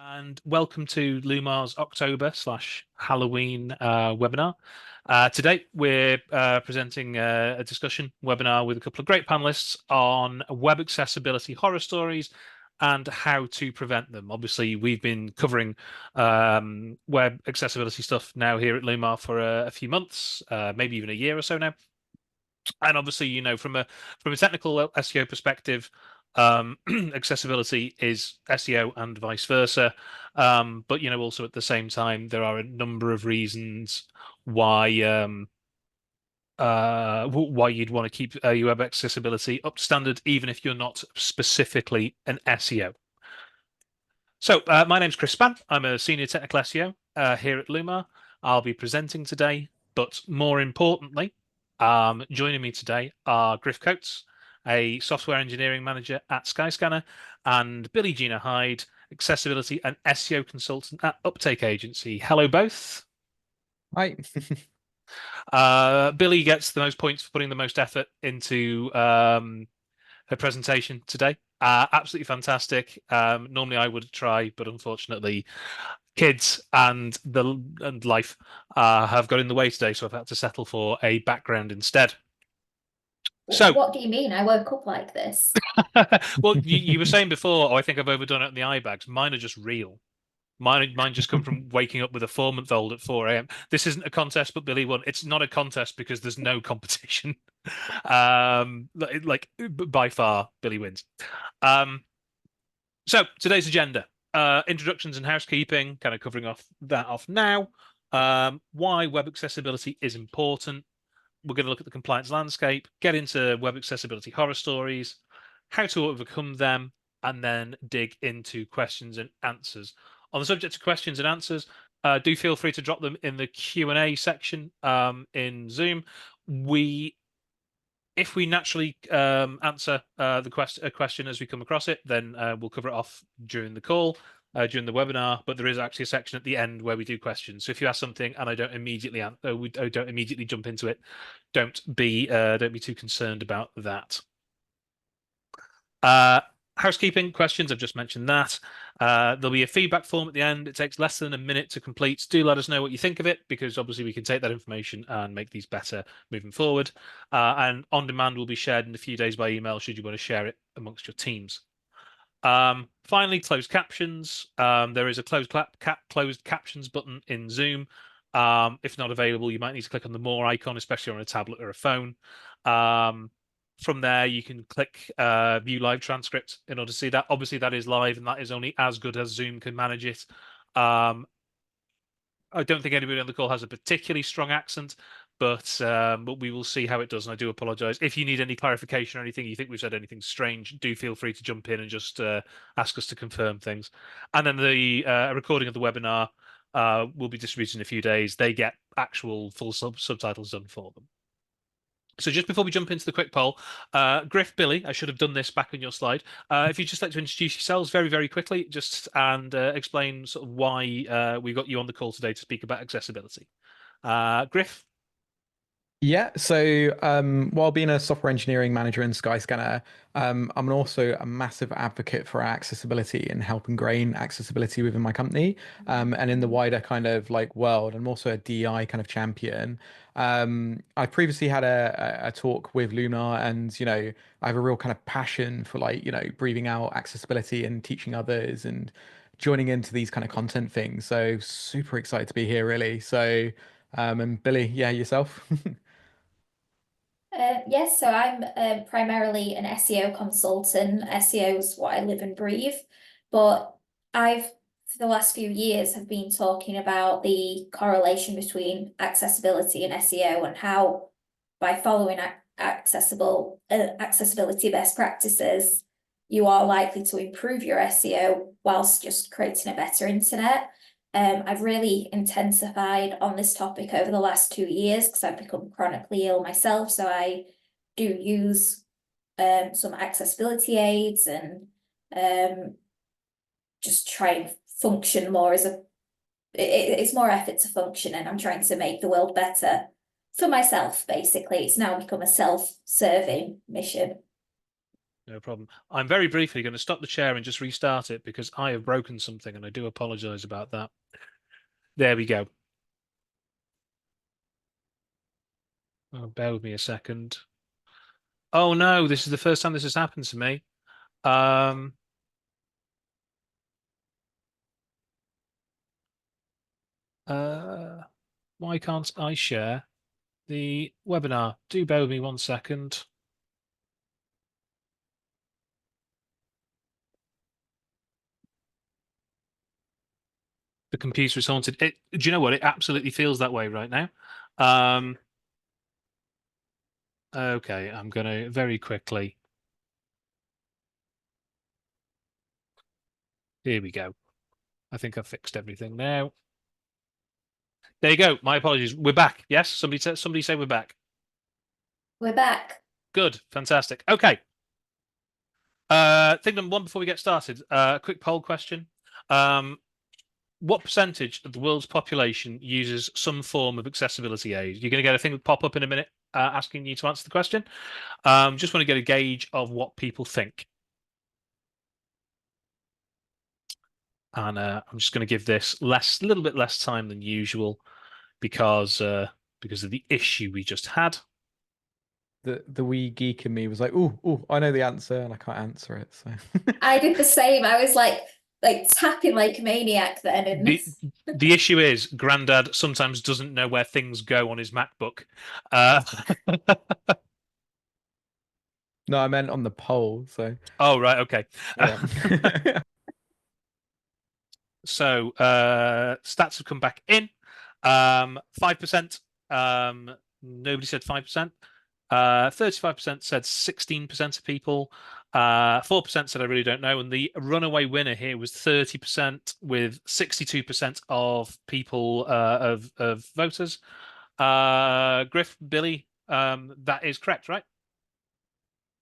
And welcome to Lumar's October/Halloween webinar. Today, we're presenting a discussion webinar with a couple of great panelists on web accessibility horror stories and how to prevent them. Obviously, we've been covering web accessibility stuff now here at Lumar for a few months, maybe even a year or so now. And obviously, from a technical SEO perspective, accessibility is SEO and vice versa. But also at the same time, there are a number of reasons why why you'd want to keep your web accessibility up to standard, even if you're not specifically an SEO. So my name's Chris Spann. I'm a senior technical SEO here at Lumar. I'll be presenting today, but more importantly, joining me today are Gryff Coates, a software engineering manager at Skyscanner, and Billie Geena Hyde, accessibility and SEO consultant at Uptake agency. Hello, both. Hi. Billie gets the most points for putting the most effort into her presentation today. Absolutely fantastic. Normally I would try, but unfortunately, kids and life have got in the way today, so I've had to settle for a background instead. So, what do you mean? I woke up like this. well, you were saying before, I think I've overdone it in the eye bags. Mine are just real. Mine just come from waking up with a 4-month-old at 4 a.m. This isn't a contest, but Billie won. It's not a contest because there's no competition. Like by far, Billie wins. So today's agenda: introductions and housekeeping, kind of covering that off now. Why web accessibility is important. We're going to look at the compliance landscape, get into web accessibility horror stories, how to overcome them, and then dig into questions and answers. On the subject of questions and answers, do feel free to drop them in the Q&A section in Zoom. If we naturally answer a question as we come across it, then we'll cover it off during the call, during the webinar. But there is actually a section at the end where we do questions. So if you ask something and I don't immediately jump into it, don't be too concerned about that. Housekeeping questions, I've just mentioned that. There'll be a feedback form at the end. It takes less than a minute to complete. Do let us know what you think of it, because obviously we can take that information and make these better moving forward. And on demand will be shared in a few days by email should you want to share it amongst your teams. Finally, closed captions. There is a closed captions button in Zoom. If not available, you might need to click on the more icon, especially on a tablet or a phone. From there, you can click view live transcript in order to see that. Obviously, that is live, and that is only as good as Zoom can manage it. I don't think anybody on the call has a particularly strong accent, but we will see how it does, and I do apologise. If you need any clarification or anything, you think we've said anything strange, do feel free to jump in and just ask us to confirm things. And then the recording of the webinar will be distributed in a few days. They get actual full subtitles done for them. So just before we jump into the quick poll, Gryff, Billie, I should have done this back on your slide. If you'd just like to introduce yourselves very, very quickly, and explain sort of why we got you on the call today to speak about accessibility. Gryff? Yeah, so while being a software engineering manager in Skyscanner, I'm also a massive advocate for accessibility and help ingrain accessibility within my company and in the wider kind of like world. I'm also a DEI kind of champion. I previously had a talk with Lumar, and I have a real kind of passion for breathing out accessibility and teaching others and joining into these kind of content things. So super excited to be here, really. So and Billie, yeah, yourself. Yes, so I'm primarily an SEO consultant. SEO is what I live and breathe, but for the last few years, have been talking about the correlation between accessibility and SEO, and how by following accessibility best practices, you are likely to improve your SEO whilst just creating a better internet. I've really intensified on this topic over the last 2 years because I've become chronically ill myself. So I do use some accessibility aids and just try and function more as it's more effort to function, and I'm trying to make the world better for myself, basically. It's now become a self-serving mission. No problem. I'm very briefly going to stop the share and just restart it because I have broken something and I do apologize about that. There we go. Oh, bear with me a second. Oh no, this is the first time this has happened to me. Why can't I share the webinar? Do bear with me 1 second. The computer is haunted. Do you know what? It absolutely feels that way right now. Okay, I'm going to very quickly. Here we go. I think I've fixed everything now. There you go. My apologies. We're back. Yes, somebody say we're back. We're back. Good, fantastic. Okay. Thing number one before we get started. Quick poll question. What percentage of the world's population uses some form of accessibility aid? You're going to get a thing that pop up in a minute asking you to answer the question. Just want to get a gauge of what people think. And I'm just going to give this a little bit less time than usual because of the issue we just had. The wee geek in me was like, oh, I know the answer and I can't answer it. So I did the same. I was like tapping like a maniac then. And the issue is Grandad sometimes doesn't know where things go on his MacBook. No, I meant on the poll. So Oh, right. Okay. yeah. So stats have come back in. 5%. Nobody said 5%. 35% said 16% of people. 4% said I really don't know. And the runaway winner here was 30% with 62% of people of voters. Gryff, Billie, that is correct, right?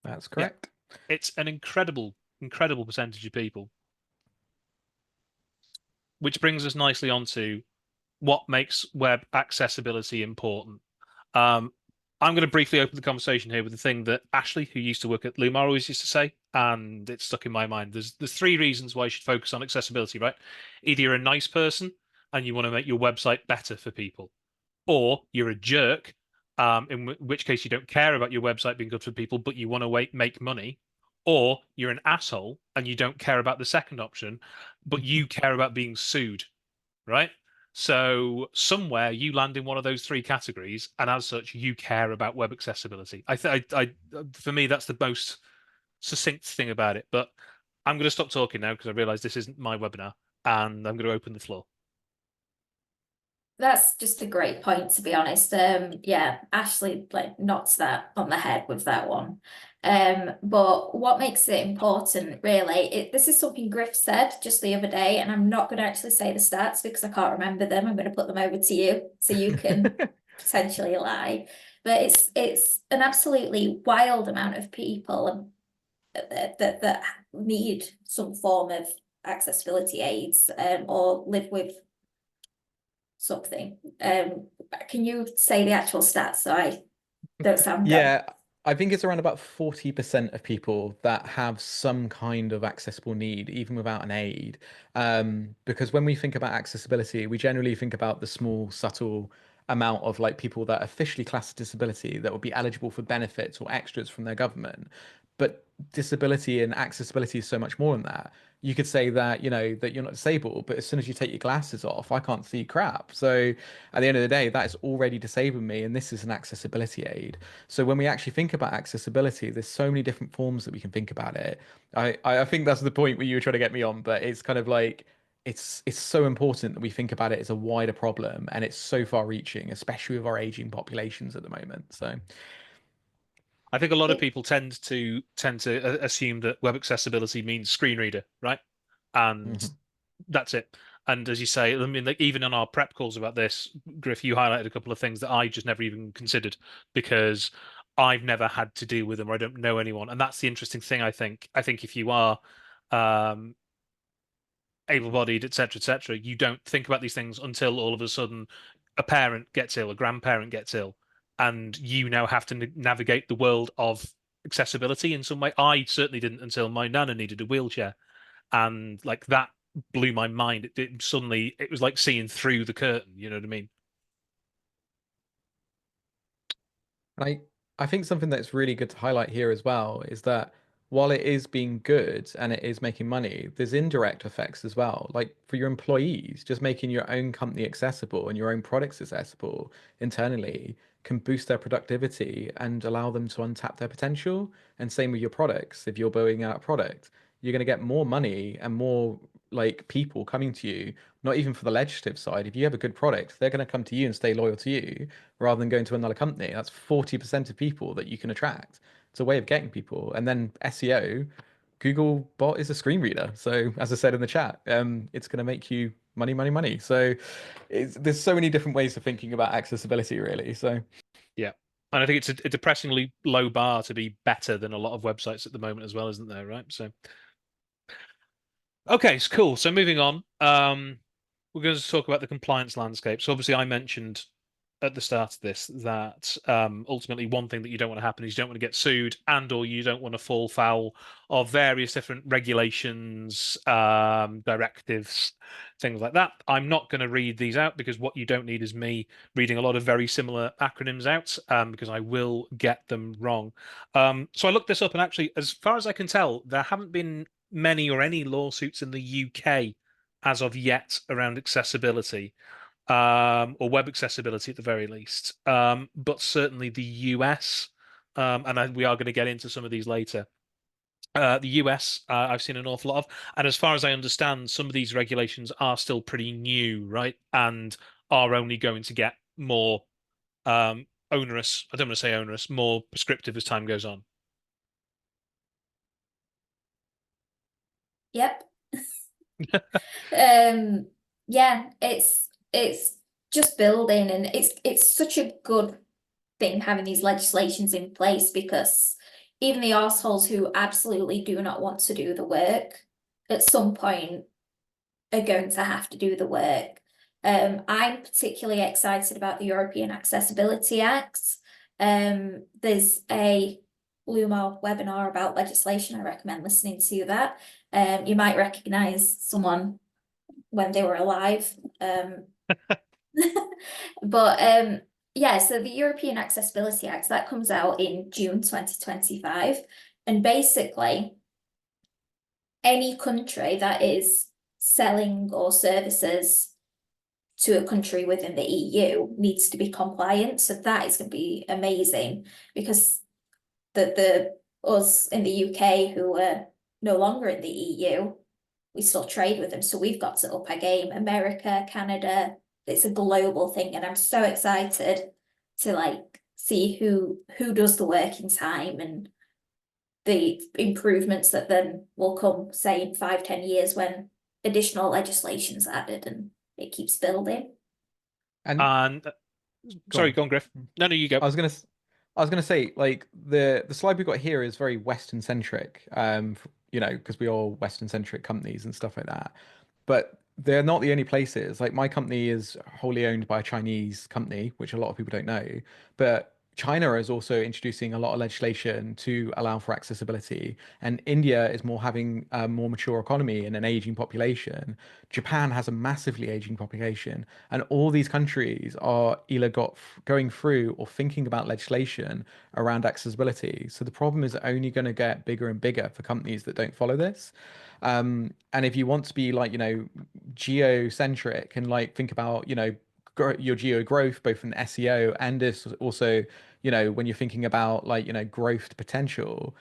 That's correct. Yeah. It's an incredible percentage of people. Which brings us nicely onto what makes web accessibility important. I'm going to briefly open the conversation here with the thing that Ashley, who used to work at Lumar, always used to say, and it's stuck in my mind. There's 3 reasons why you should focus on accessibility, right? Either you're a nice person and you want to make your website better for people, or you're a jerk, in which case you don't care about your website being good for people, but you want to make money, or you're an asshole and you don't care about the second option, but you care about being sued, right? So somewhere you land in one of those 3 categories, and as such, you care about web accessibility. For me, that's the most succinct thing about it. But I'm going to stop talking now because I realise this isn't my webinar, and I'm going to open the floor. that's just a great point, to be honest. Yeah, Ashley knocks that on the head with that one. But what makes it important, really, this is something Gryff said just the other day, and I'm not going to actually say the stats because I can't remember them. I'm going to put them over to you so you can potentially lie. But it's an absolutely wild amount of people that need some form of accessibility aids or live with something. Can you say the actual stats so I don't sound dumb? Yeah, I think it's around about 40% of people that have some kind of accessible need, even without an aid. Because when we think about accessibility, we generally think about the small, subtle amount of people that are officially classed as disability that will be eligible for benefits or extras from their government. But disability and accessibility is so much more than that. You could say that, that you're not disabled, but as soon as you take your glasses off, I can't see crap. So at the end of the day, that is already disabling me, and this is an accessibility aid. So when we actually think about accessibility, there's so many different forms that we can think about it. I think that's the point where you were trying to get me on, but it's kind of like it's so important that we think about it as a wider problem, and it's so far reaching, especially with our aging populations at the moment. So I think a lot of people tend to assume that web accessibility means screen reader, right? And that's it. And as you say, I mean, even on our prep calls about this, Gryff, you highlighted a couple of things that I just never even considered because I've never had to deal with them or I don't know anyone. And that's the interesting thing, I think. I think if you are able-bodied, etc., you don't think about these things until all of a sudden a parent gets ill, a grandparent gets ill, and you now have to navigate the world of accessibility in some way. I certainly didn't until my nana needed a wheelchair, and like that blew my mind. Suddenly it was like seeing through the curtain. You know what I mean? And I think something that's really good to highlight here as well is that while it is being good and it is making money, there's indirect effects as well. Like for your employees, just making your own company accessible and your own products accessible internally can boost their productivity and allow them to untap their potential. And same with your products. If you're building out a product, you're going to get more money and more like people coming to you, not even for the legislative side. If you have a good product, they're going to come to you and stay loyal to you rather than going to another company. That's 40% of people that you can attract. It's a way of getting people. And then SEO, Google bot is a screen reader. So as I said in the chat, it's going to make you money, money, money. So there's so many different ways of thinking about accessibility, really. So Yeah. And I think it's a depressingly low bar to be better than a lot of websites at the moment as well, isn't there? Right. So, okay, so cool. So moving on, we're going to talk about the compliance landscape. So obviously, I mentioned at the start of this that ultimately one thing that you don't want to happen is you don't want to get sued, and or you don't want to fall foul of various different regulations, directives, things like that. I'm not going to read these out because what you don't need is me reading a lot of very similar acronyms out, because I will get them wrong. So I looked this up, and actually, as far as I can tell, there haven't been many or any lawsuits in the UK as of yet around accessibility, or web accessibility at the very least. But certainly the US, and we are going to get into some of these later. The US, I've seen an awful lot of, and as far as I understand, some of these regulations are still pretty new, right? And are only going to get more onerous. I don't want to say onerous, more prescriptive as time goes on. Yep. Yeah, it's just building, and it's such a good thing having these legislations in place, because even the arseholes who absolutely do not want to do the work at some point are going to have to do the work. I'm particularly excited about the European Accessibility Act. There's a Lumar webinar about legislation. I recommend listening to that. You might recognize someone when they were alive. But yeah, so the European Accessibility Act, that comes out in June 2025. And basically, any country that is selling or services to a country within the EU needs to be compliant. So that is going to be amazing, because the us in the UK who are no longer in the EU, we still trade with them. So we've got to up our game. America, Canada, it's a global thing, and I'm so excited to like see who does the work in time, and the improvements that then will come, say, in 5-10 years when additional legislation's added and it keeps building. And sorry, go on, Gryff. No, you go. I was gonna say, like the slide we got here is very Western centric, because we are Western centric companies and stuff like that. But they're not the only places. Like my company is wholly owned by a Chinese company, which a lot of people don't know. But China is also introducing a lot of legislation to allow for accessibility, and India is more having a more mature economy and an aging population. Japan has a massively aging population, and all these countries are either going through or thinking about legislation around accessibility. So the problem is only going to get bigger and bigger for companies that don't follow this. And if you want to be like, geocentric and like think about, your geo growth, both in SEO and also, when you're thinking about like, growth potential,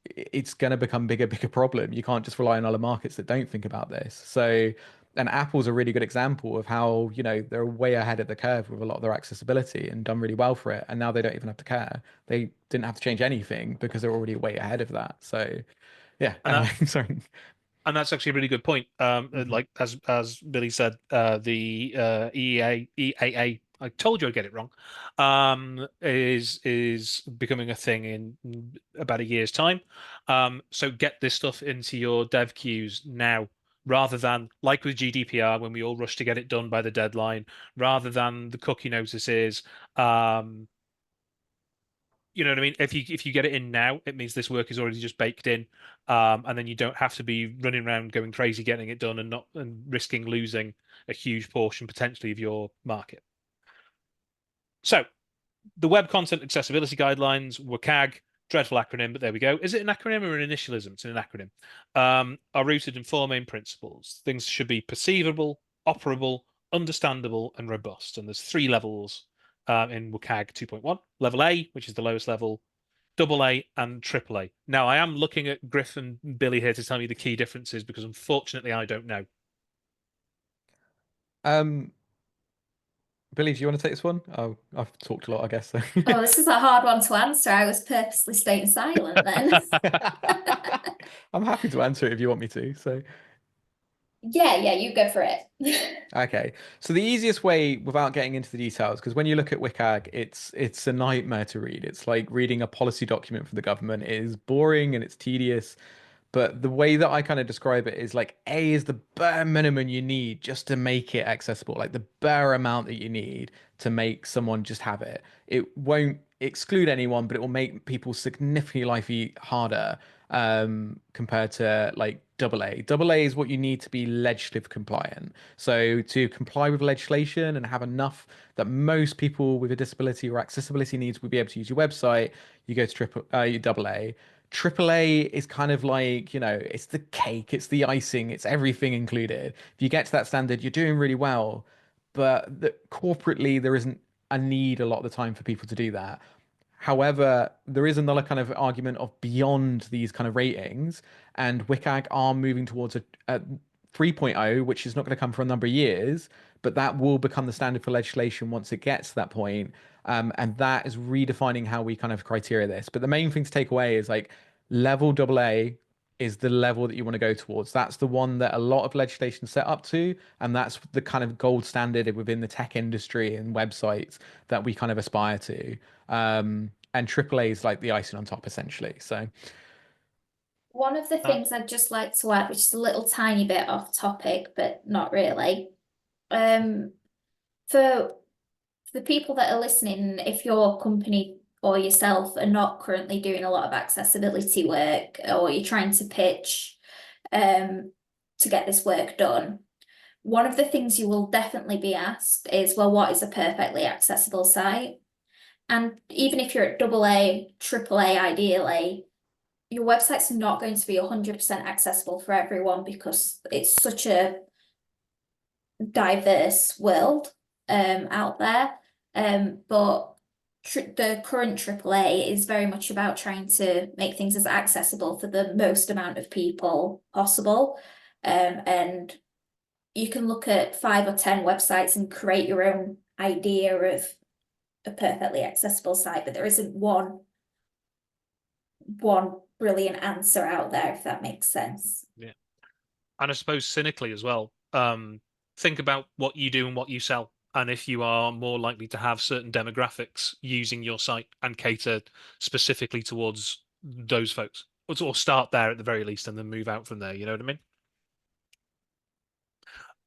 it's going to become bigger problem. You can't just rely on other markets that don't think about this. So, and Apple's a really good example of how, they're way ahead of the curve with a lot of their accessibility and done really well for it. And now they don't even have to care. They didn't have to change anything because they're already way ahead of that. So, yeah. And Anyway, sorry. And that's actually a really good point. Like as Billie said, the EAA, I told you I'd get it wrong, is becoming a thing in about a year's time. So get this stuff into your dev queues now, rather than like with GDPR when we all rush to get it done by the deadline, rather than the cookie notices. You know what I mean? If you get it in now, it means this work is already just baked in, and then you don't have to be running around going crazy getting it done and risking losing a huge portion potentially of your market. So the Web Content Accessibility Guidelines, WCAG, dreadful acronym, but there we go. Is it an acronym or an initialism? It's an acronym. Are rooted in four main principles. Things should be perceivable, operable, understandable, and robust. And there's three levels in WCAG 2.1. Level A, which is the lowest level, double A, and triple A. Now, I am looking at Gryff and Billie here to tell me the key differences because unfortunately I don't know. Billie, do you want to take this one? Oh, I've talked a lot, I guess. So. Oh, this is a hard one to answer. I was purposely staying silent then. I'm happy to answer it if you want me to. So. Yeah, you go for it. Okay, so the easiest way, without getting into the details, because when you look at WCAG, it's a nightmare to read. It's like reading a policy document from the government. It is boring and it's tedious. But the way that I kind of describe it is like A is the bare minimum you need just to make it accessible, like the bare amount that you need to make someone just have it. It won't exclude anyone, but it will make people significantly life harder compared to like double A. Double A is what you need to be legislative compliant. So to comply with legislation and have enough that most people with a disability or accessibility needs will be able to use your website, you go to double A. AAA is kind of like, it's the cake, it's the icing, it's everything included. If you get to that standard, you're doing really well. But corporately, there isn't a need a lot of the time for people to do that. However, there is another kind of argument of beyond these kind of ratings, and WCAG are moving towards a 3.0, which is not going to come for a number of years, but that will become the standard for legislation once it gets to that point. And that is redefining how we kind of criteria this. But the main thing to take away is like level AA is the level that you want to go towards. That's the one that a lot of legislation set up to, and that's the kind of gold standard within the tech industry and websites that we kind of aspire to. And AAA is like the icing on top, essentially. So One of the things I'd just like to add, which is a little tiny bit off topic, but not really. For the people that are listening, if your company or yourself are not currently doing a lot of accessibility work, or you're trying to pitch to get this work done, one of the things you will definitely be asked is, well, what is a perfectly accessible site? And even if you're at AA, AAA, ideally, your website's not going to be 100% accessible for everyone because it's such a diverse world out there. But the current AAA is very much about trying to make things as accessible for the most amount of people possible. And you can look at 5 or 10 websites and create your own idea of a perfectly accessible site, but there isn't one brilliant answer out there, if that makes sense. Yeah. And I suppose cynically as well, think about what you do and what you sell. And if you are more likely to have certain demographics using your site and cater specifically towards those folks, or start there at the very least and then move out from there. You know what I mean?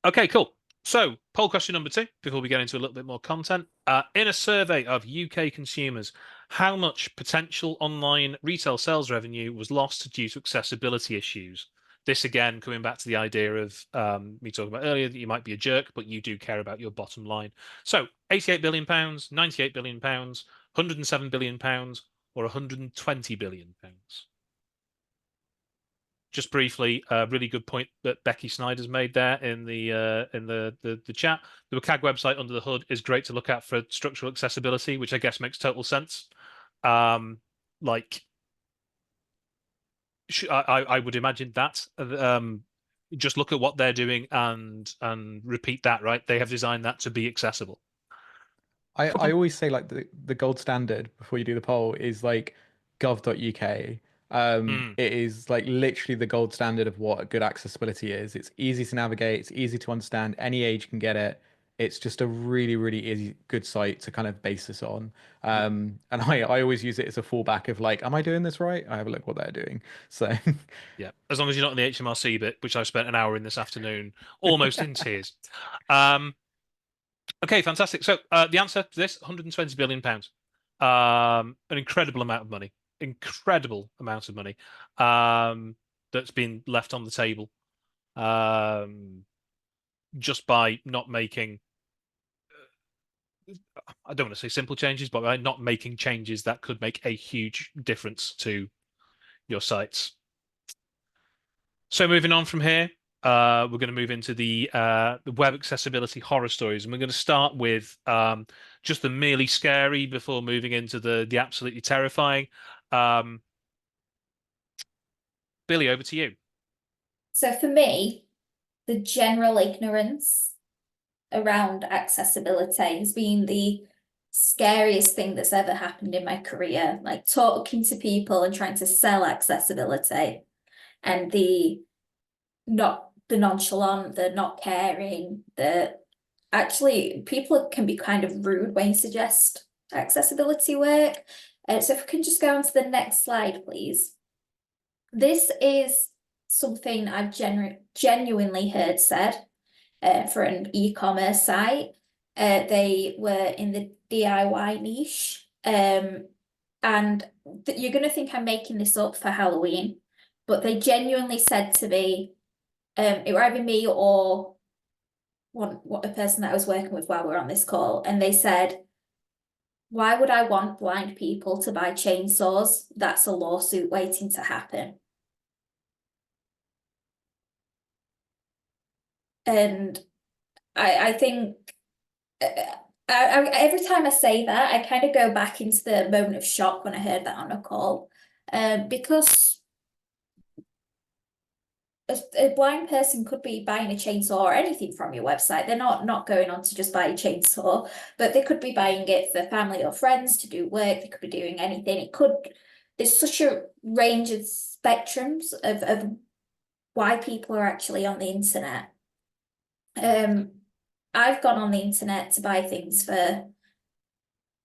Okay, cool. So, poll question number 2, before we get into a little bit more content. In a survey of UK consumers, how much potential online retail sales revenue was lost due to accessibility issues? This again, coming back to the idea of me talking about earlier that you might be a jerk, but you do care about your bottom line. So, £88 billion, £98 billion, £107 billion, or £120 billion? Just briefly, a really good point that Becky Snyder's made there in the chat. The WCAG website under the hood is great to look at for structural accessibility, which I guess makes total sense. Like, I would imagine that. Just look at what they're doing and repeat that, right? They have designed that to be accessible. I always say like the gold standard before you do the poll is like gov.uk. It is like literally the gold standard of what a good accessibility is. It's easy to navigate, it's easy to understand, any age can get it. It's just a really, really easy, good site to kind of base this on. And I always use it as a fallback of like, am I doing this right? I have a look what they're doing. So yeah, as long as you're not in the HMRC bit, which I've spent an hour in this afternoon, almost in tears. Okay, fantastic. So the answer to this, £120 billion. an incredible amount of money, incredible amount of money, that's been left on the table, just by not making, I don't want to say simple changes, but by not making changes that could make a huge difference to your sites. So moving on from here, we're going to move into the web accessibility horror stories, and we're going to start with just the merely scary before moving into the absolutely terrifying. Billie, over to you. So for me, the general ignorance around accessibility has been the scariest thing that's ever happened in my career. Like talking to people and trying to sell accessibility, and the nonchalant, the not caring, the actually people can be kind of rude when you suggest accessibility work. So if we can just go on to the next slide, please. This is something I've genuinely heard said for an e-commerce site. They were in the DIY niche, and you're going to think I'm making this up for Halloween, but they genuinely said to me, it were either me or a person that I was working with while we were on this call, and they said, why would I want blind people to buy chainsaws? That's a lawsuit waiting to happen. And I think every time I say that, I kind of go back into the moment of shock when I heard that on a call, because a blind person could be buying a chainsaw or anything from your website. They're not going on to just buy a chainsaw, but they could be buying it for family or friends to do work. They could be doing anything. There's such a range of spectrums of why people are actually on the internet. I've gone on the internet to buy things for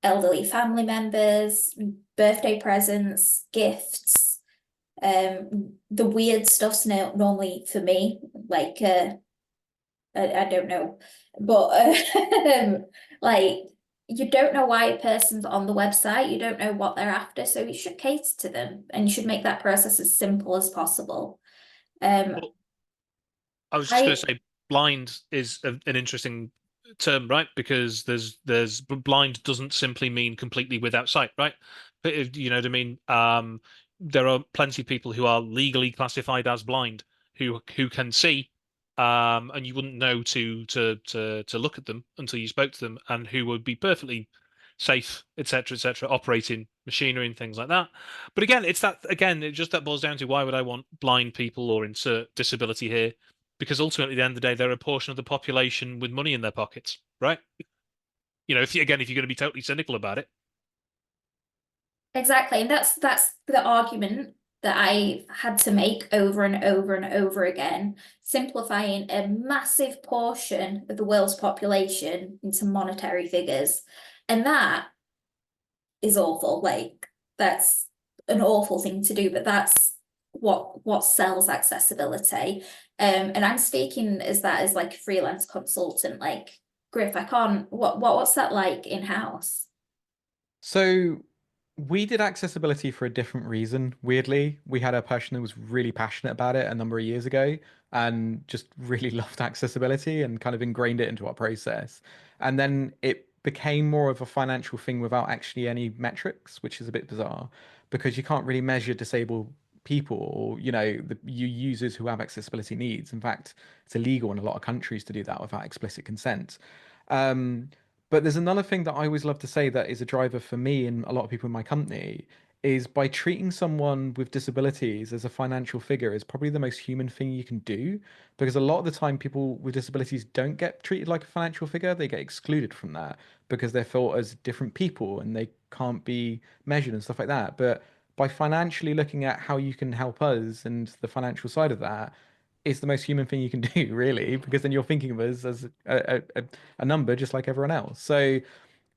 elderly family members, birthday presents, gifts. The weird stuff's normally for me, like I don't know, but like you don't know why a person's on the website, you don't know what they're after, so you should cater to them and you should make that process as simple as possible. Well, I was just going to say, blind is an interesting term, right? Because there's blind doesn't simply mean completely without sight, right? But you know what I mean. There are plenty of people who are legally classified as blind who can see, and you wouldn't know to look at them until you spoke to them, and who would be perfectly safe, etc., operating machinery and things like that. But again, that boils down to, why would I want blind people, or insert disability here? Because ultimately, at the end of the day, they're a portion of the population with money in their pockets, right? You know, if you're going to be totally cynical about it. Exactly, and that's the argument that I had to make over and over and over again, simplifying a massive portion of the world's population into monetary figures. And that is awful. Like, that's an awful thing to do, but that's what sells accessibility. And I'm speaking as like a freelance consultant, like Gryff, I can't, what's that like in-house? So we did accessibility for a different reason. Weirdly, we had a person who was really passionate about it a number of years ago and just really loved accessibility and kind of ingrained it into our process. And then it became more of a financial thing without actually any metrics, which is a bit bizarre because you can't really measure disabled people or the users who have accessibility needs. In fact, it's illegal in a lot of countries to do that without explicit consent. Um, but there's another thing that I always love to say that is a driver for me and a lot of people in my company is by treating someone with disabilities as a financial figure is probably the most human thing you can do because a lot of the time people with disabilities don't get treated like a financial figure. They get excluded from that because they're thought as different people and they can't be measured and stuff like that. But by financially looking at how you can help us and the financial side of that, is the most human thing you can do, really, because then you're thinking of us as a number just like everyone else. So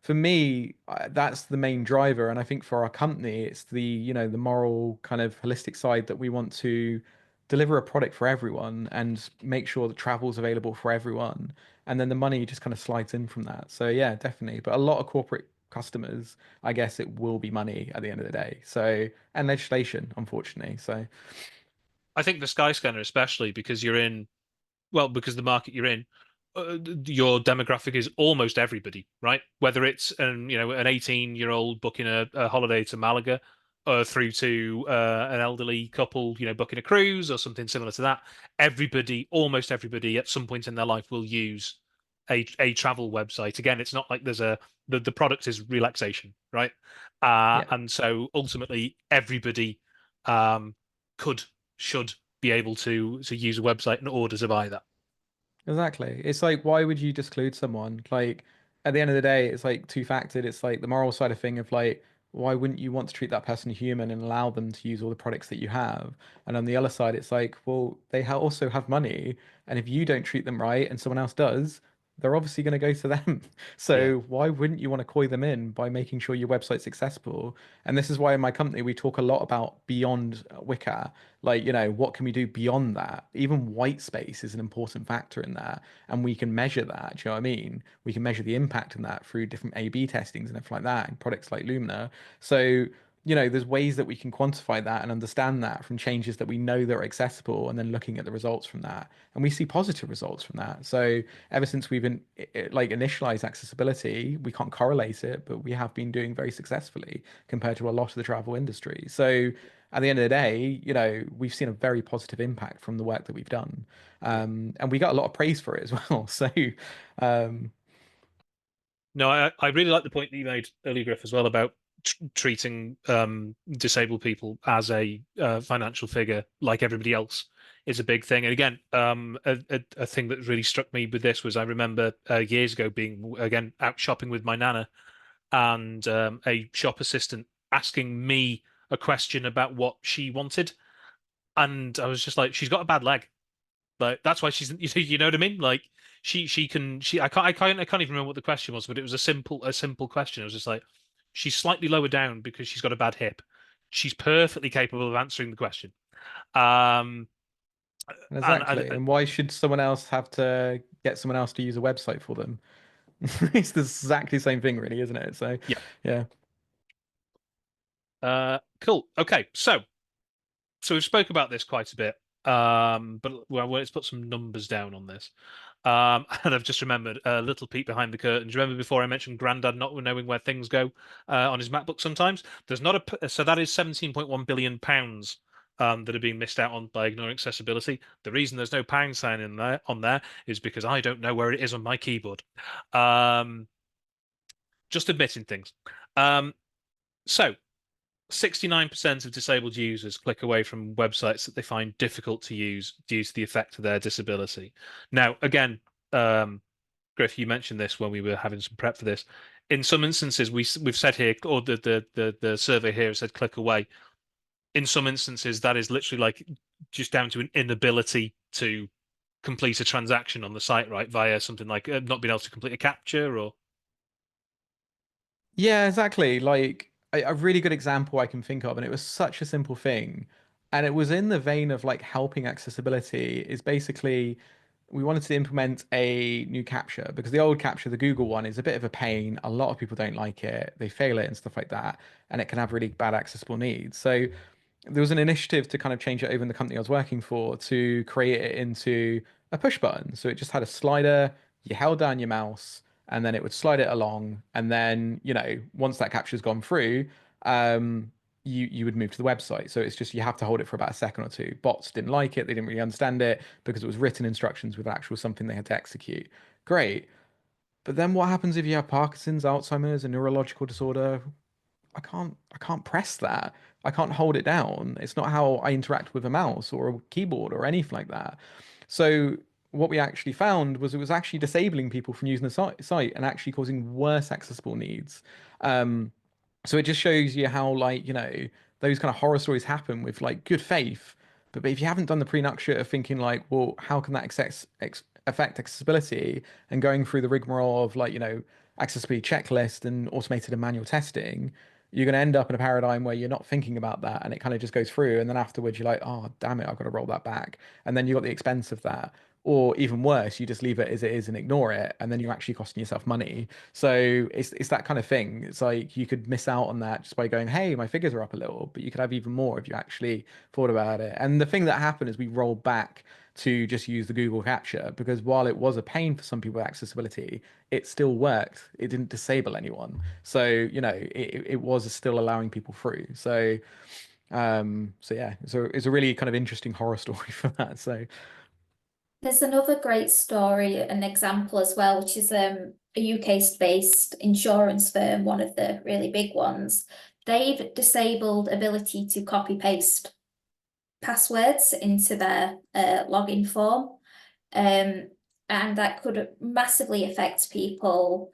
for me, that's the main driver. And I think for our company, it's the moral kind of holistic side that we want to deliver a product for everyone and make sure that travel's available for everyone. And then the money just kind of slides in from that. So yeah, definitely. But a lot of corporate customers, I guess it will be money at the end of the day. So, and legislation, unfortunately. So, I think the Skyscanner, especially because you're in, well, because the market you're in, your demographic is almost everybody, right? Whether it's an 18-year-old booking a holiday to Malaga, through to an elderly couple, booking a cruise or something similar to that. Everybody, almost everybody, at some point in their life will use a travel website. Again, it's not like the product is relaxation, right? yeah. And so ultimately, everybody um, could should be able to use a website in order to buy that. Exactly. It's like, why would you disclude someone? Like, at the end of the day, it's like two-factored. It's like the moral side of thing of like, why wouldn't you want to treat that person human and allow them to use all the products that you have? And on the other side, it's like, well, they also have money, and if you don't treat them right and someone else does, they're obviously going to go to them. Yeah. So why wouldn't you want to coy them in by making sure your website's accessible? And this is why in my company we talk a lot about beyond Wicked. Like, what can we do beyond that? Even white space is an important factor in that. And we can measure that. Do you know what I mean? We can measure the impact in that through different A/B testings and stuff like that, and products like Lumina. So, there's ways that we can quantify that and understand that from changes that we know that are accessible, and then looking at the results from that. And we see positive results from that. So ever since we've been like initialized accessibility, we can't correlate it, but we have been doing very successfully compared to a lot of the travel industry. So at the end of the day, we've seen a very positive impact from the work that we've done. Yeah. And we got a lot of praise for it as well. So, um, No, I really like the point that you made earlier, Gryff, as well about treating disabled people as a financial figure like everybody else is a big thing. And again, a thing that really struck me with this was I remember years ago being again out shopping with my nana, and a shop assistant asking me a question about what she wanted, and I was just like, she's got a bad leg. Like that's why she's you know what I mean? Like she can she I can't even remember what the question was, but it was a simple question. It was just like she's slightly lower down because she's got a bad hip. She's perfectly capable of answering the question. Um and exactly. And why should someone else have to get someone else to use a website for them? It's the exactly same thing, really, isn't it? So, yeah. yeah. Cool. Okay. So we've spoke about this quite a bit. But well, let's put some numbers down on this. And I've just remembered a little peek behind the curtain. Do you remember before I mentioned Grandad not knowing where things go on his MacBook sometimes? There's not so that is 17.1 billion pounds that are being missed out on by ignoring accessibility. The reason there's no pound sign in there on there is because I don't know where it is on my keyboard. Um, just admitting things. Um, so 69% of disabled users click away from websites that they find difficult to use due to the effect of their disability. Now, again, Gryff, you mentioned this when we were having some prep for this. In some instances, we've said here, or the survey here said click away. In some instances, that is literally like just down to an inability to complete a transaction on the site, right? Via something like not being able to complete a capture or Yeah, exactly. Like a really good example I can think of, and it was such a simple thing, and it was in the vein of like helping accessibility, is basically we wanted to implement a new capture because the old capture, the Google one, is a bit of a pain. A lot of people don't like it. They fail it and stuff like that, and it can have really bad accessible needs. So there was an initiative to kind of change it over in the company I was working for to create it into a push button. So it just had a slider, you held down your mouse, and then it would slide it along. And then, once that capture's gone through, you would move to the website. So it's just you have to hold it for about a second or two. Bots didn't like it, they didn't really understand it because it was written instructions with actual something they had to execute. Great. But then what happens if you have Parkinson's, Alzheimer's, a neurological disorder? I can't press that. I can't hold it down. It's not how I interact with a mouse or a keyboard or anything like that. So what we actually found was it was actually disabling people from using the site and actually causing worse accessible needs. Um, so it just shows you how like, those kind of horror stories happen with like good faith. But if you haven't done the pre-nuptia of thinking like, well, how can that affect accessibility and going through the rigmarole of like, accessibility checklist and automated and manual testing, you're going to end up in a paradigm where you're not thinking about that and it kind of just goes through. And then afterwards, you're like, oh, damn it, I've got to roll that back. And then you got the expense of that. or even worse, you just leave it as it is and ignore it, and then you're actually costing yourself money. So it's that kind of thing. It's like you could miss out on that just by going, hey, my figures are up a little, but you could have even more if you actually thought about it. And the thing that happened is we rolled back to just use the Google Capture, because while it was a pain for some people with accessibility, it still worked. It didn't disable anyone. So, it was still allowing people through. So yeah, it's a really kind of interesting horror story for that. So There's another great story, an example as well, which is a UK-based insurance firm, one of the really big ones. They've disabled ability to copy paste passwords into their login form, and that could massively affect people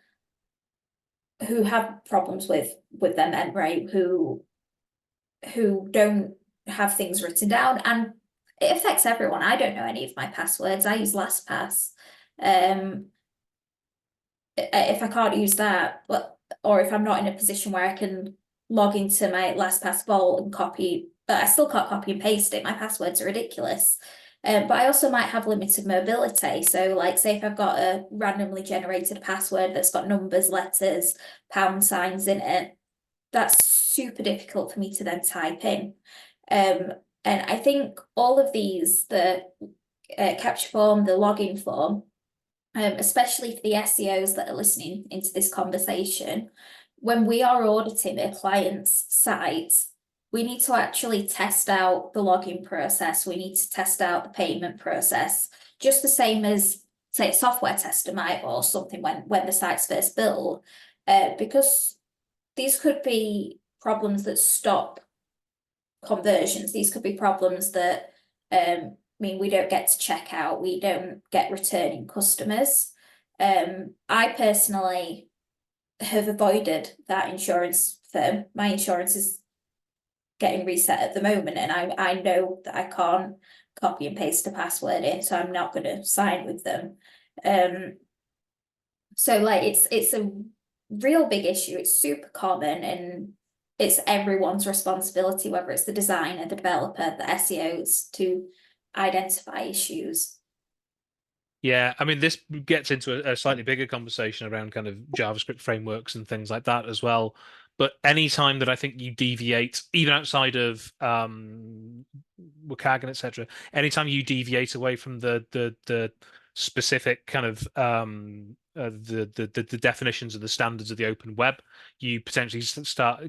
who have problems with their memory, who don't have things written down, and it affects everyone. I don't know any of my passwords. I use LastPass. If I can't use that, or if I'm not in a position where I can log into my LastPass vault and copy, but I still can't copy and paste it. My passwords are ridiculous. But I also might have limited mobility. So, like, say if I've got a randomly generated password that's got numbers, letters, pound signs in it, that's super difficult for me to then type in. And I think all of these, the capture form, the login form, especially for the SEOs that are listening into this conversation, when we are auditing a client's site, we need to actually test out the login process. We need to test out the payment process, just the same as, say, a software tester might, or something when the site's first built, because these could be problems that stop conversions. These could be problems that mean we don't get to check out, we don't get returning customers. I personally have avoided that insurance firm. My insurance is getting reset at the moment, and I know that I can't copy and paste a password in, so I'm not going to sign with them. So like it's a real big issue. It's super common, and it's everyone's responsibility, whether it's the designer, the developer, the SEOs, to identify issues. Yeah, I mean, this gets into a slightly bigger conversation around kind of JavaScript frameworks and things like that as well. But any time that I think you deviate, even outside of Wcag, etc., anytime you deviate away from the specific kind of the definitions and the standards of the open web, you potentially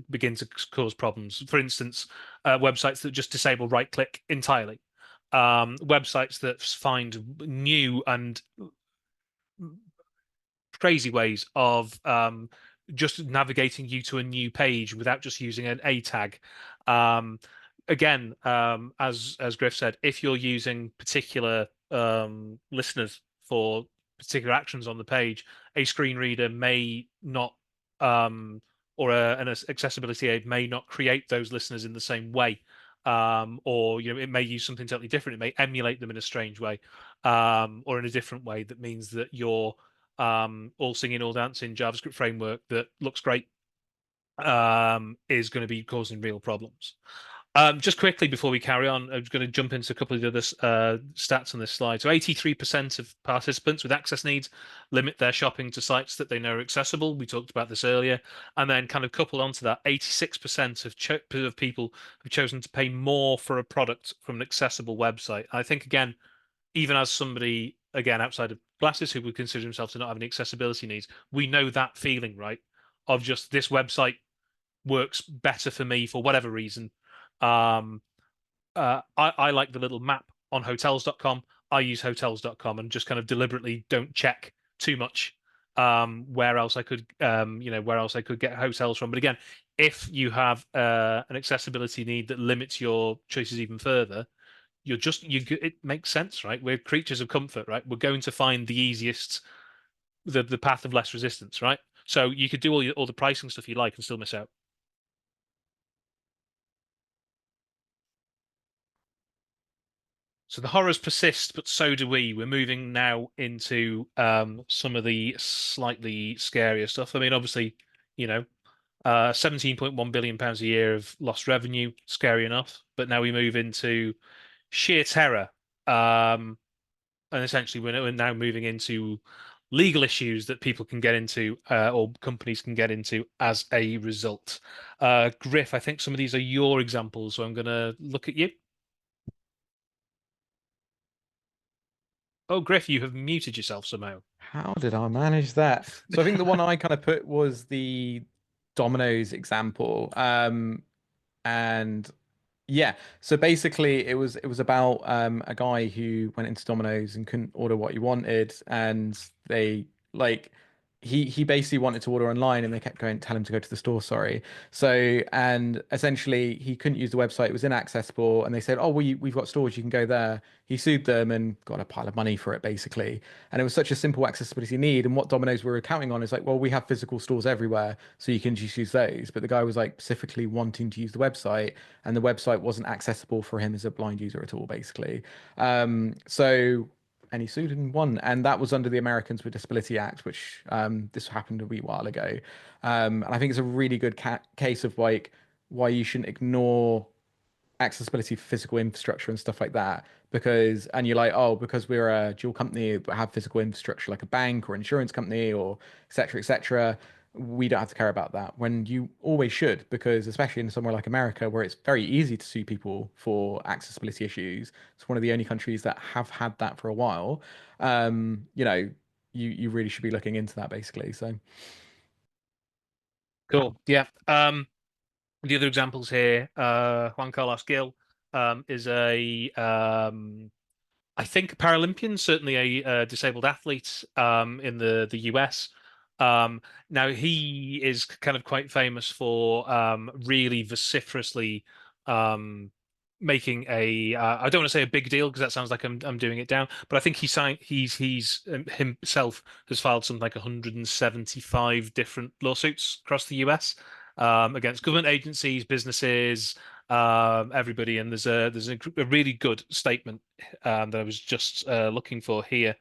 begin to cause problems. For instance, websites that just disable right click entirely. Websites that find new and crazy ways of just navigating you to a new page without just using an A tag. Again, as Gryff said, if you're using particular listeners for particular actions on the page, a screen reader may not, or an accessibility aid may not create those listeners in the same way. Or it may use something totally different. It may emulate them in a strange way, or in a different way that means that you're all singing, all dancing JavaScript framework that looks great is going to be causing real problems. Just quickly before we carry on, I'm going to jump into a couple of the other stats on this slide. So 83% of participants with access needs limit their shopping to sites that they know are accessible. We talked about this earlier. And then kind of coupled onto that, 86% of people have chosen to pay more for a product from an accessible website. I think, again, even as somebody, again, outside of glasses who would consider himself to not have any accessibility needs, we know that feeling, right? Of just this website works better for me for whatever reason. I like the little map on hotels.com. I use hotels.com and just kind of deliberately don't check too much where else I could where else I could get hotels from. But again, if you have an accessibility need that limits your choices even further, it makes sense, right? We're creatures of comfort, right? We're going to find the easiest, the path of less resistance, right? So you could do all the pricing stuff you like and still miss out. So the horrors persist, but so do we. We're moving now into some of the slightly scarier stuff. I mean, obviously, 17.1 billion pounds a year of lost revenue, scary enough. But now we move into sheer terror. and essentially we're now moving into legal issues that people can get into or companies can get into as a result. Gryff, I think some of these are your examples, so I'm going to look at you. Oh, Gryff, you have muted yourself somehow. How did I manage that? So I think the one I kind of put was the Domino's example. And yeah, so basically it was about a guy who went into Domino's and couldn't order what he wanted, and they like he basically wanted to order online and they kept going tell him to go to the store, sorry. So and essentially he couldn't use the website, it was inaccessible, and they said, oh, we've got stores, you can go there. He sued them and got a pile of money for it basically. And it was such a simple accessibility need, and what Domino's were counting on is like, well, we have physical stores everywhere, so you can just use those. But the guy was like specifically wanting to use the website, and the website wasn't accessible for him as a blind user at all, basically. So and he sued and won, and that was under the Americans with Disability Act, which this happened a wee while ago. And I think it's a really good case of like why you shouldn't ignore accessibility for physical infrastructure and stuff like that, because and you're like, oh, because we're a dual company but have physical infrastructure like a bank or insurance company or etc., we don't have to care about that, when you always should, because especially in somewhere like America where it's very easy to sue people for accessibility issues, it's one of the only countries that have had that for a while. You know, you really should be looking into that basically. So Cool. Yeah. The other examples here, Juan Carlos Gil is I think a Paralympian, certainly a disabled athlete in the US. Now he is kind of quite famous for really vociferously making a I don't want to say a big deal because that sounds like I'm doing it down, but I think he's himself has filed something like 175 different lawsuits across the US against government agencies, businesses, everybody. And there's a really good statement that I was just looking for here.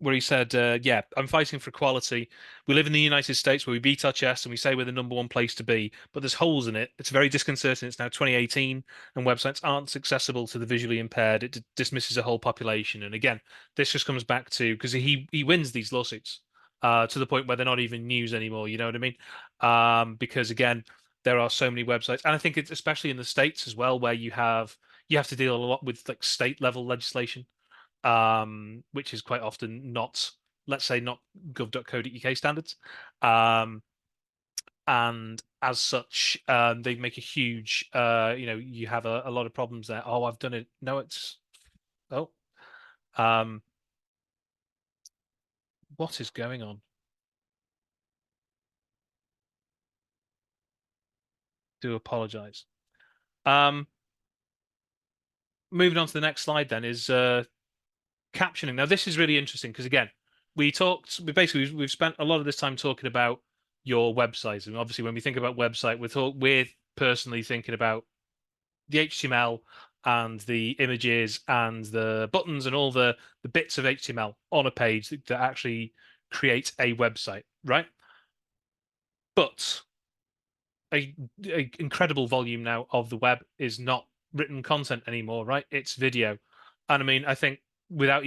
Where he said, yeah, I'm fighting for equality. We live in the United States where we beat our chest and we say we're the number one place to be, but there's holes in it. It's very disconcerting. It's now 2018 and websites aren't accessible to the visually impaired. It dismisses a whole population. And again, this just comes back to because he wins these lawsuits to the point where they're not even news anymore. You know what I mean? Because again, there are so many websites, and I think it's especially in the States as well, where you have to deal a lot with like state level legislation which is quite often not, let's say, not gov.co.uk standards. And as such, they make a huge, you have a lot of problems there. Oh, I've done it. No, oh, um, what is going on? Do apologize. Moving on to the next slide then is captioning. Now, this is really interesting because again, we've spent a lot of this time talking about your websites, and obviously, when we think about website, we're personally thinking about the HTML and the images and the buttons and all the bits of HTML on a page that actually create a website, right? But a incredible volume now of the web is not written content anymore, right? It's video. And I mean, I think without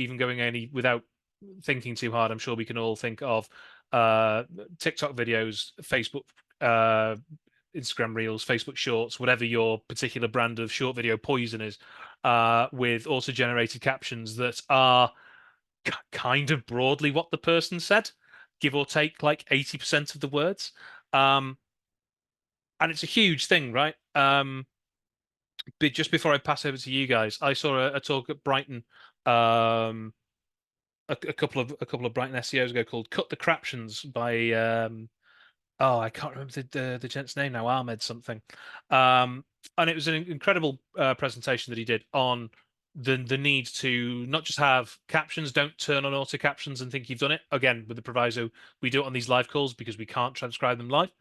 thinking too hard, I'm sure we can all think of TikTok videos, Facebook, Instagram Reels, Facebook Shorts, whatever your particular brand of short video poison is, with auto-generated captions that are kind of broadly what the person said, give or take like 80% of the words. And it's a huge thing, right? But just before I pass over to you guys, I saw a talk at Brighton a couple of Brighton SEOs ago called "Cut the Craptions" by oh, I can't remember the gent's name now, Ahmed something. And it was an incredible presentation that he did on the need to not just have captions, don't turn on auto captions and think you've done it. Again, with the proviso, we do it on these live calls because we can't transcribe them live.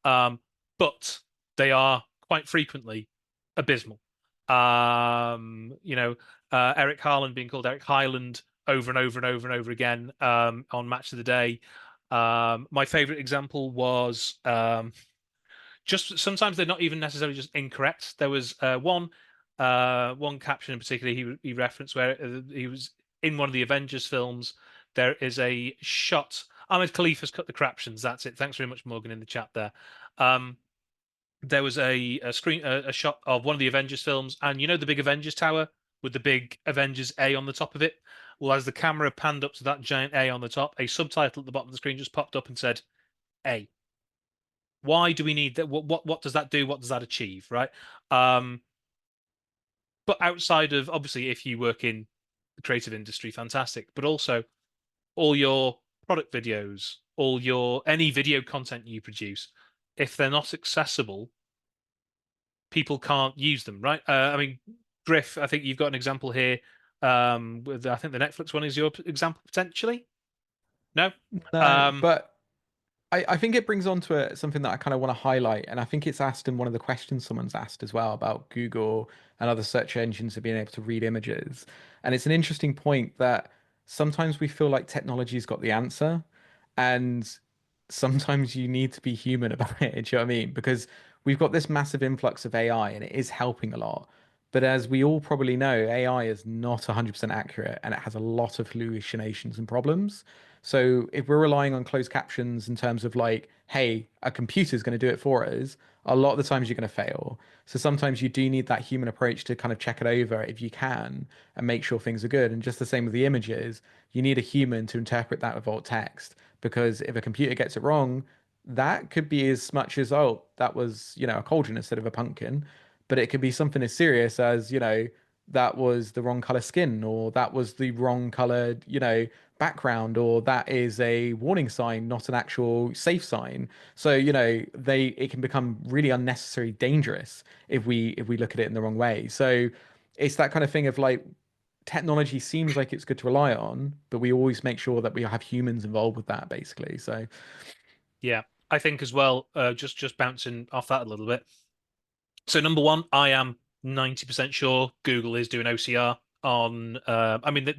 But they are quite frequently abysmal. Eric Harland being called Eric Highland over and over and over and over again on Match of the Day. My favorite example was just sometimes they're not even necessarily just incorrect. There was one one caption in particular he referenced where he was in one of the Avengers films. There is a shot. Ahmed Khalifa's cut the captions. That's it. Thanks very much, Morgan, in the chat there. There was a shot of one of the Avengers films, and you know the big Avengers tower with the big Avengers A on the top of it. Well, as the camera panned up to that giant A on the top, a subtitle at the bottom of the screen just popped up and said A. Why do we need that? What does that do? What does that achieve? Right. But outside of, obviously, if you work in the creative industry, fantastic. But also all your product videos, any video content you produce, if they're not accessible, people can't use them, right? I mean, Gryff, I think you've got an example here. I think the Netflix one is your example potentially. No. No, but I think it brings on to something that I kind of want to highlight, and I think it's asked in one of the questions someone's asked as well about Google and other search engines of being able to read images. And it's an interesting point that sometimes we feel like technology's got the answer, and sometimes you need to be human about it. Do you know what I mean? Because we've got this massive influx of AI, and it is helping a lot. But as we all probably know, AI is not 100% accurate, and it has a lot of hallucinations and problems. So if we're relying on closed captions in terms of like, hey, a computer's going to do it for us, a lot of the times you're going to fail. So sometimes you do need that human approach to kind of check it over if you can and make sure things are good. And just the same with the images, you need a human to interpret that with alt text, because if a computer gets it wrong, that could be as much as, oh, that was, a cauldron instead of a pumpkin. But it could be something as serious as, that was the wrong color skin, or that was the wrong colored, background, or that is a warning sign, not an actual safe sign. So, it can become really unnecessarily dangerous if we look at it in the wrong way. So it's that kind of thing of like, technology seems like it's good to rely on, but we always make sure that we have humans involved with that, basically. So Yeah, I think as well, just bouncing off that a little bit. So number one, I am 90% sure Google is doing OCR on. I mean,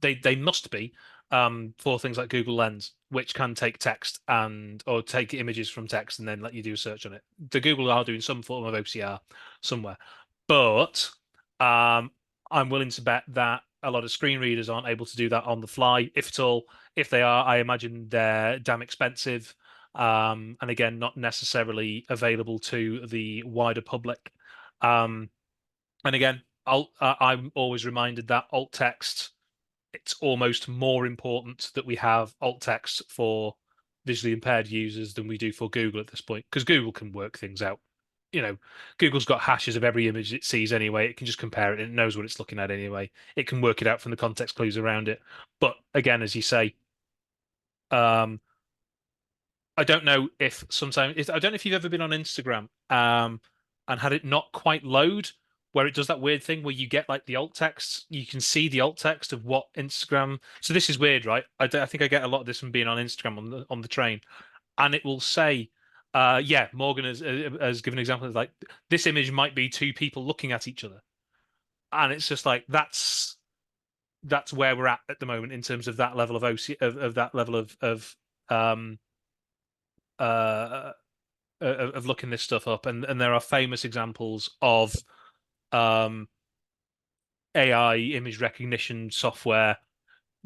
they must be for things like Google Lens, which can take text or take images from text and then let you do a search on it. The Google are doing some form of OCR somewhere, but I'm willing to bet that a lot of screen readers aren't able to do that on the fly, if at all. If they are, I imagine they're damn expensive, and again, not necessarily available to the wider public. And again, I'm always reminded that alt text, it's almost more important that we have alt text for visually impaired users than we do for Google at this point, because Google can work things out. Google's got hashes of every image it sees anyway. It can just compare it and it knows what it's looking at anyway. It can work it out from the context clues around it. But again, as you say, I don't know if sometimes I don't know if you've ever been on Instagram and had it not quite load, where it does that weird thing where you get like the alt text, you can see the alt text of what Instagram. So this is weird, right? I think I get a lot of this from being on Instagram on the train, and it will say, yeah, Morgan has given an example of like this image might be two people looking at each other, and it's just like that's where we're at the moment in terms of that level of OC of that level of um of looking this stuff up, and there are famous examples of AI image recognition software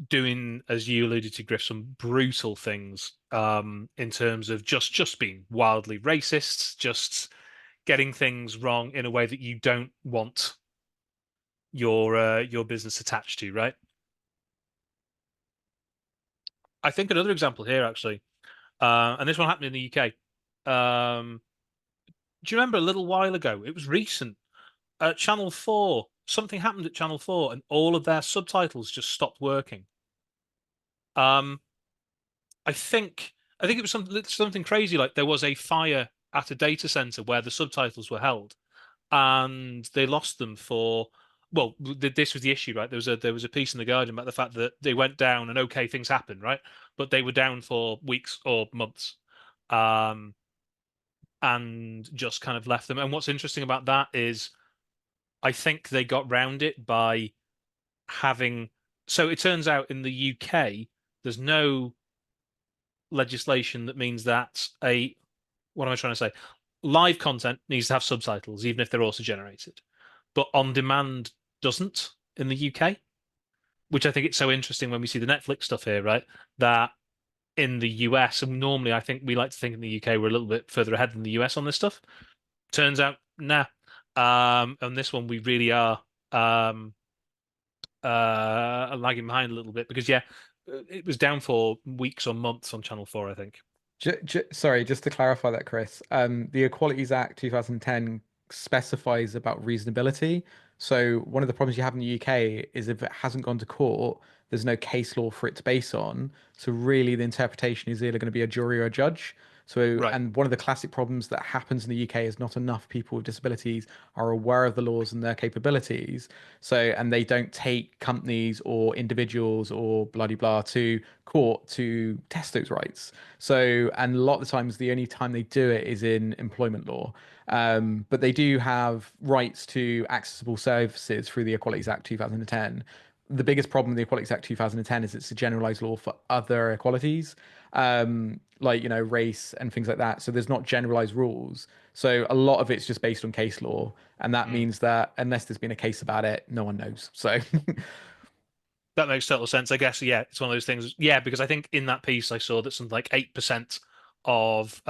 doing, as you alluded to, Griff, some brutal things in terms of just being wildly racist, just getting things wrong in a way that you don't want your business attached to, right? I think another example here, actually, and this one happened in the UK. Do you remember a little while ago? It was recent. Channel 4, something happened at Channel 4, and all of their subtitles just stopped working. Um, I think it was something crazy, like there was a fire at a data center where the subtitles were held, and they lost them for. Well, this was the issue, right? There was a piece in the Guardian about the fact that they went down and okay, things happened, right? But they were down for weeks or months, and just kind of left them. And what's interesting about that is, I think they got round it by having. So it turns out in the UK, there's no legislation that means that what am I trying to say? Live content needs to have subtitles, even if they're also generated. but on demand doesn't in the UK, which I think it's so interesting when we see the Netflix stuff here, right? That in the US, and normally I think we like to think in the UK we're a little bit further ahead than the US on this stuff. Turns out, nah. On this one, we really are lagging behind a little bit because, yeah, it was down for weeks or months on Channel 4, I think. Sorry, just to clarify that, Chris, the Equalities Act 2010 specifies about reasonability. So one of the problems you have in the UK is if it hasn't gone to court, there's no case law for it to base on. So really, the interpretation is either going to be a jury or a judge. So, Right. and one of the classic problems that happens in the UK is not enough people with disabilities are aware of the laws and their capabilities. So, and they don't take companies or individuals or bloody blah to court to test those rights. So, and a lot of the times, the only time they do it is in employment law. But they do have rights to accessible services through the Equalities Act 2010. The biggest problem with the Equalities Act 2010 is it's a generalized law for other equalities, like, you know, race and things like that. So there's not generalized rules. So a lot of it's just based on case law. And that means that unless there's been a case about it, no one knows. So That makes total sense. I guess, yeah, it's one of those things. Yeah, because I think in that piece I saw that something like 8% of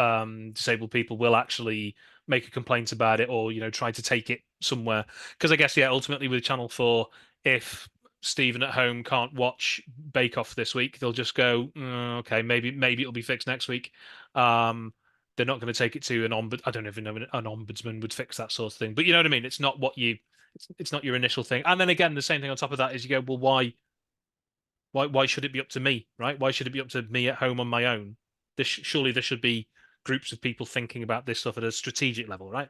disabled people will actually make a complaint about it or, you know, try to take it somewhere. Because I guess, yeah, ultimately with Channel 4, if Stephen at home can't watch Bake Off this week, they'll just go, okay, maybe it'll be fixed next week. They're not going to take it to an ombud. I don't even know an ombudsman would fix that sort of thing. But you know what I mean? It's not what you. It's not your initial thing. And then again, the same thing on top of that is you go, well, why should it be up to me, right? Why should it be up to me at home on my own? Surely there should be groups of people thinking about this stuff at a strategic level, right?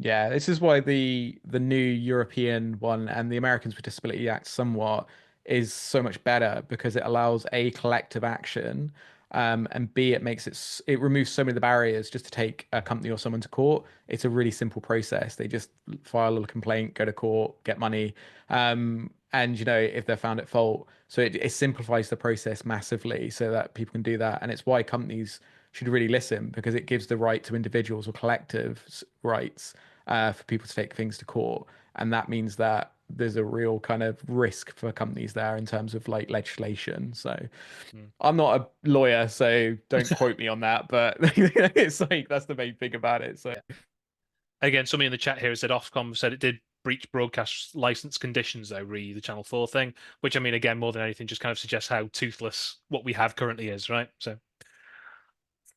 yeah, this is why the new European one and the Americans with Disability Act somewhat is so much better because it allows A, collective action, and B, it removes so many of the barriers just to take a company or someone to court. It's a really simple process. They just file a complaint, go to court, get money, and you know if they're found at fault. So it simplifies the process massively so that people can do that, and it's why companies should really listen because it gives the right to individuals or collectives rights for people to take things to court. And that means that there's a real kind of risk for companies there in terms of like legislation. So I'm not a lawyer, so don't quote me on that, but it's like that's the main thing about it. So Again, somebody in the chat here said Ofcom said it did breach broadcast license conditions, though, the Channel 4 thing, which I mean, again, more than anything, just kind of suggests how toothless what we have currently is, right? So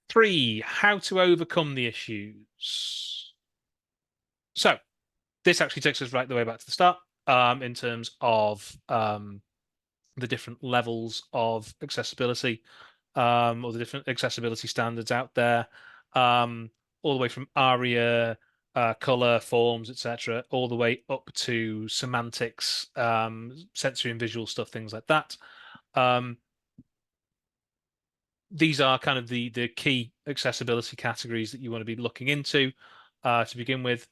3, how to overcome the issues. So this actually takes us right the way back to the start, in terms of the different levels of accessibility, or the different accessibility standards out there, all the way from ARIA, color, forms, etc., all the way up to semantics, sensory and visual stuff, things like that. These are kind of the key accessibility categories that you want to be looking into. To begin with,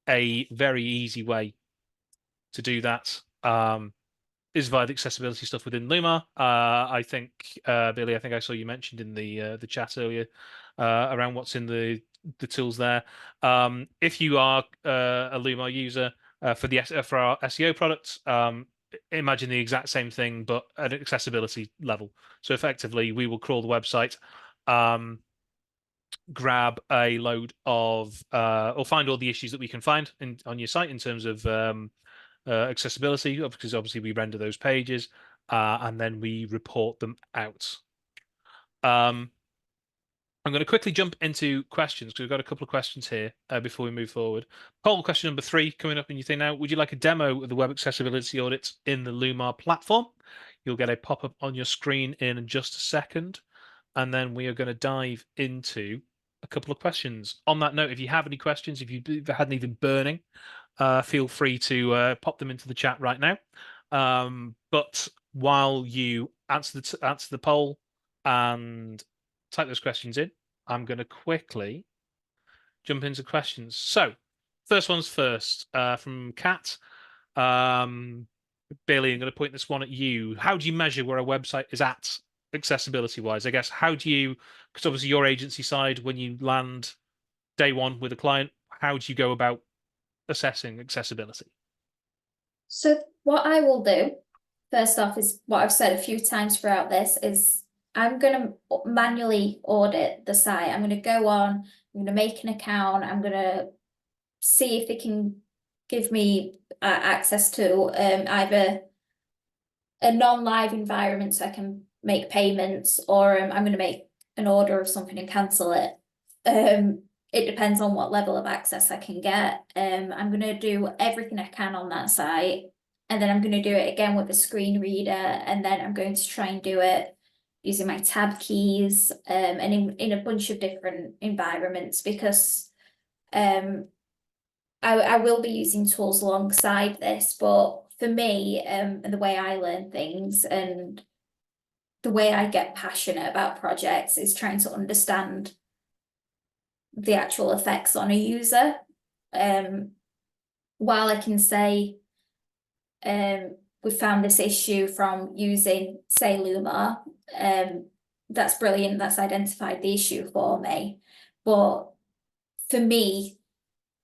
a very easy way to do that is via the accessibility stuff within Lumar. I think Billie, I think I saw you mentioned in the chat earlier around what's in the tools there. If you are a Lumar user for our SEO products, imagine the exact same thing but at an accessibility level. So effectively, we will crawl the website, grab a load of or find all the issues that we can find on your site in terms of accessibility, because obviously we render those pages and then we report them out. I'm going to quickly jump into questions because we've got a couple of questions here before we move forward. Poll question number 3 coming up in your thing now. Would you like a demo of the web accessibility audits in the Lumar platform? You'll get a pop-up on your screen in just a second. And then we are going to dive into a couple of questions. On that note, if you have any questions, if you had anything burning, feel free to pop them into the chat right now. But while you answer the poll and type those questions in, I'm going to quickly jump into questions. So, first one's first from Kat. Billie, I'm going to point this one at you. How do you measure where a website is at accessibility wise? I guess how do you, because obviously your agency side, when you land day one with a client, how do you go about assessing accessibility? So what I will do, first off, is what I've said a few times throughout this, is I'm going to manually audit the site. I'm going to go on, I'm going to make an account, I'm going to see if they can give me access to either a non-live environment so I can make payments, or I'm going to make an order of something and cancel it. It depends on what level of access I can get. I'm going to do everything I can on that site, and then I'm going to do it again with a screen reader, and then I'm going to try and do it using my tab keys, and in a bunch of different environments, because I will be using tools alongside this, but for me, and the way I learn things and the way I get passionate about projects is trying to understand the actual effects on a user. While I can say, we found this issue from using, say, Lumar, that's brilliant, that's identified the issue for me. But for me,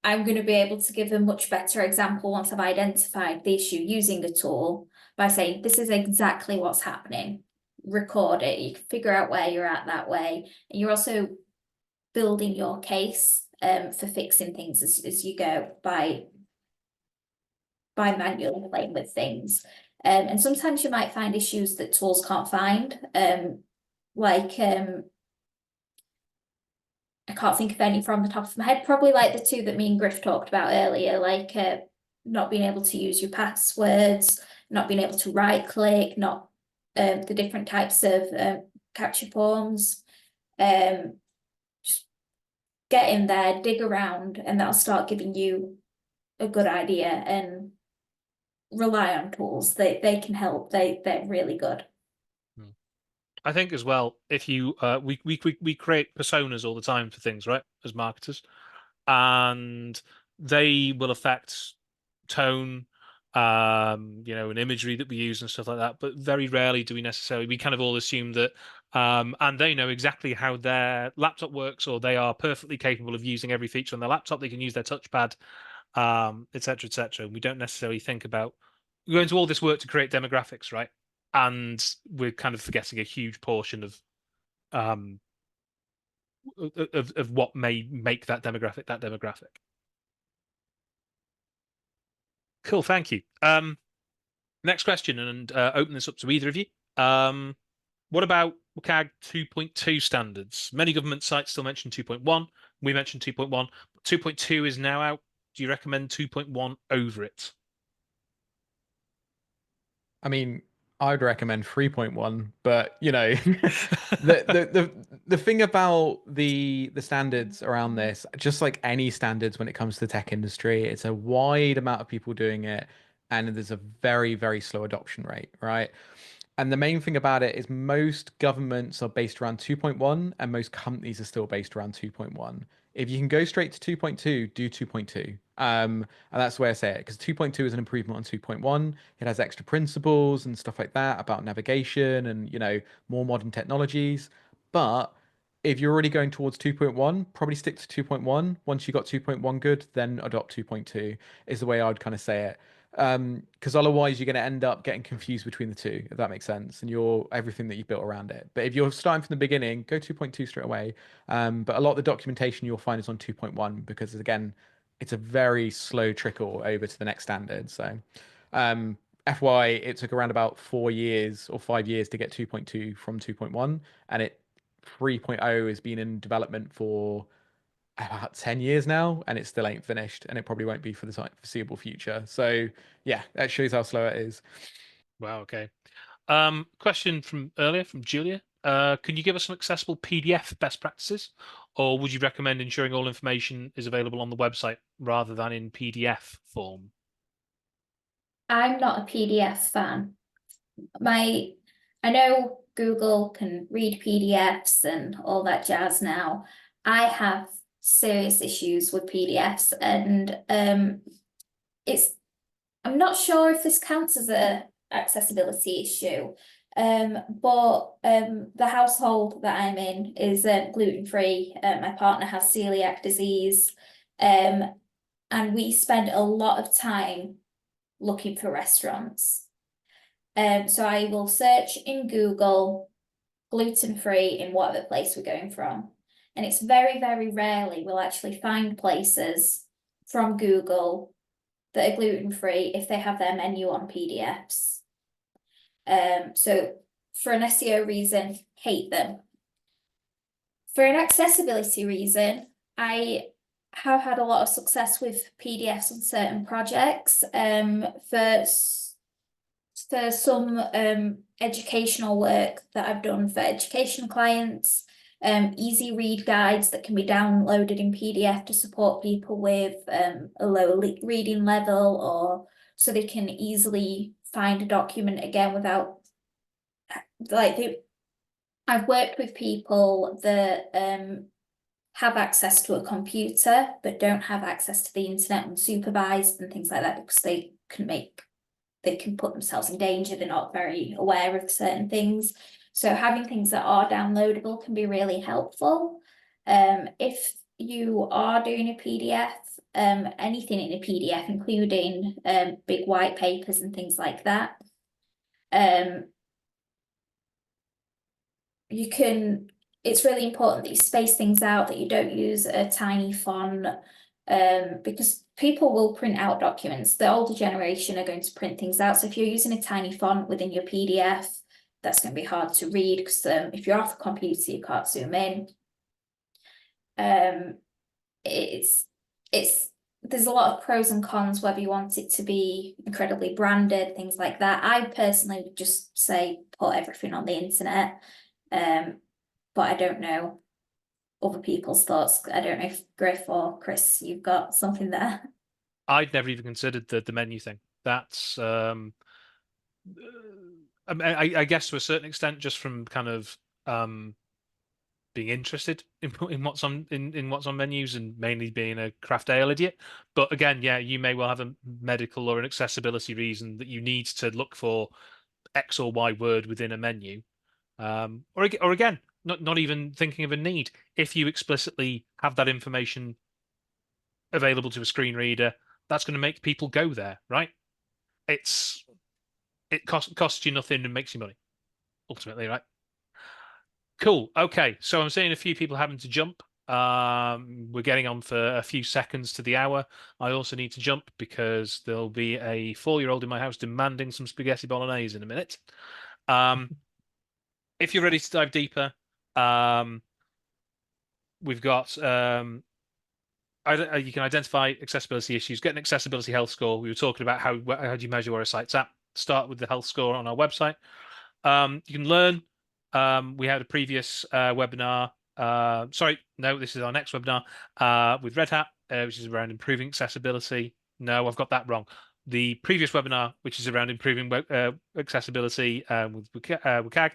I'm going to be able to give a much better example once I've identified the issue using a tool by saying, this is exactly what's happening. Record it, you can figure out where you're at that way. And you're also building your case for fixing things as you go by manually playing with things. And sometimes you might find issues that tools can't find. I can't think of any from the top of my head, probably like the two that me and Gryff talked about earlier, like not being able to use your passwords, not being able to right click, not the different types of capture forms. Just get in there, dig around, and that'll start giving you a good idea, and rely on tools. They can help. They're really good. I think as well, if you we create personas all the time for things, right, as marketers, and they will affect tone, and imagery that we use and stuff like that. But very rarely do we kind of all assume that, and they know exactly how their laptop works, or they are perfectly capable of using every feature on their laptop. They can use their touchpad, etc., etc. We don't necessarily think about going to all this work to create demographics, right? And we're kind of forgetting a huge portion of what may make that demographic. Cool, thank you. Next question, and open this up to either of you. What about WCAG 2.2 standards? Many government sites still mention 2.1. We mentioned 2.1, but 2.2 is now out. Do you recommend 2.1 over it? I mean, I'd recommend 3.1, but the thing about the standards around this, just like any standards when it comes to the tech industry, it's a wide amount of people doing it, and there's a very, very slow adoption rate, right? And the main thing about it is most governments are based around 2.1 and most companies are still based around 2.1. If you can go straight to 2.2, do 2.2. And that's the way I say it, because 2.2 is an improvement on 2.1. It has extra principles and stuff like that about navigation and, more modern technologies. But if you're already going towards 2.1, probably stick to 2.1. Once you got 2.1 good, then adopt 2.2 is the way I'd kind of say it. Because otherwise you're going to end up getting confused between the two, if that makes sense, and everything that you built around it. But if you're starting from the beginning, go 2.2 straight away. But a lot of the documentation you'll find is on 2.1 because, again, it's a very slow trickle over to the next standard. So, FY, it took around about 4 years or 5 years to get 2.2 from 2.1, and 3.0 has been in development for about 10 years now, and it still ain't finished, and it probably won't be for the foreseeable future. So yeah, that shows how slow it is. Wow, okay. Question from earlier from Julia. Can you give us some accessible PDF best practices, or would you recommend ensuring all information is available on the website rather than in PDF form? I'm not a PDF fan. I know Google can read PDFs and all that jazz now. I have serious issues with PDFs, and I'm not sure if this counts as a accessibility issue. But the household that I'm in is gluten-free. My partner has celiac disease, and we spend a lot of time looking for restaurants. So I will search in Google gluten-free in whatever place we're going from. And it's very, very rarely we'll actually find places from Google that are gluten-free if they have their menu on PDFs. So for an SEO reason, hate them. For an accessibility reason, I have had a lot of success with PDFs on certain projects. For some educational work that I've done for education clients, easy read guides that can be downloaded in PDF to support people with a low reading level, or so they can easily find a document again without, like, I've worked with people that have access to a computer but don't have access to the internet unsupervised and things like that, because they can put themselves in danger. They're not very aware of certain things. So having things that are downloadable can be really helpful. If you are doing a PDF, anything in a PDF, including big white papers and things like that, it's really important that you space things out, that you don't use a tiny font, because people will print out documents. The older generation are going to print things out. So if you're using a tiny font within your PDF, that's going to be hard to read, because if you're off the computer, you can't zoom in. There's a lot of pros and cons whether you want it to be incredibly branded, things like that. I personally would just say put everything on the internet. But I don't know other people's thoughts. I don't know if Gryff or Chris, you've got something there. I'd never even considered the menu thing. That's I guess to a certain extent, just from kind of being interested in what's on what's on menus, and mainly being a craft ale idiot. But again, yeah, you may well have a medical or an accessibility reason that you need to look for X or Y word within a menu. Or again, not even thinking of a need. If you explicitly have that information available to a screen reader, that's going to make people go there, right? It costs you nothing and makes you money, ultimately, right? Cool. Okay, so I'm seeing a few people having to jump. We're getting on for a few seconds to the hour. I also need to jump because there'll be a 4-year-old in my house demanding some spaghetti bolognese in a minute. If you're ready to dive deeper, we've got you can identify accessibility issues, get an accessibility health score. We were talking about how do you measure where a site's at. Start with the health score on our website. You can learn. We had a previous webinar. Sorry, no, this is our next webinar with Red Hat, which is around improving accessibility. No, I've got that wrong. The previous webinar, which is around improving accessibility with WCAG.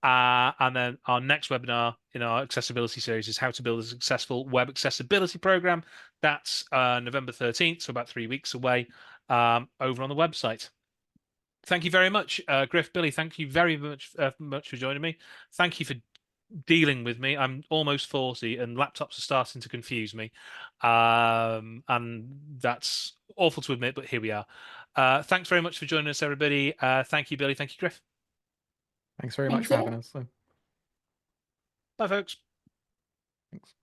And then our next webinar in our accessibility series is how to build a successful web accessibility program. That's November 13th, so about 3 weeks away, over on the website. Thank you very much, Gryff, Billie. Thank you very much for joining me. Thank you for dealing with me. I'm almost 40, and laptops are starting to confuse me, and that's awful to admit, but here we are. Thanks very much for joining us, everybody. Thank you, Billie. Thank you, Gryff. Thanks very much for having us. Bye, folks. Thanks.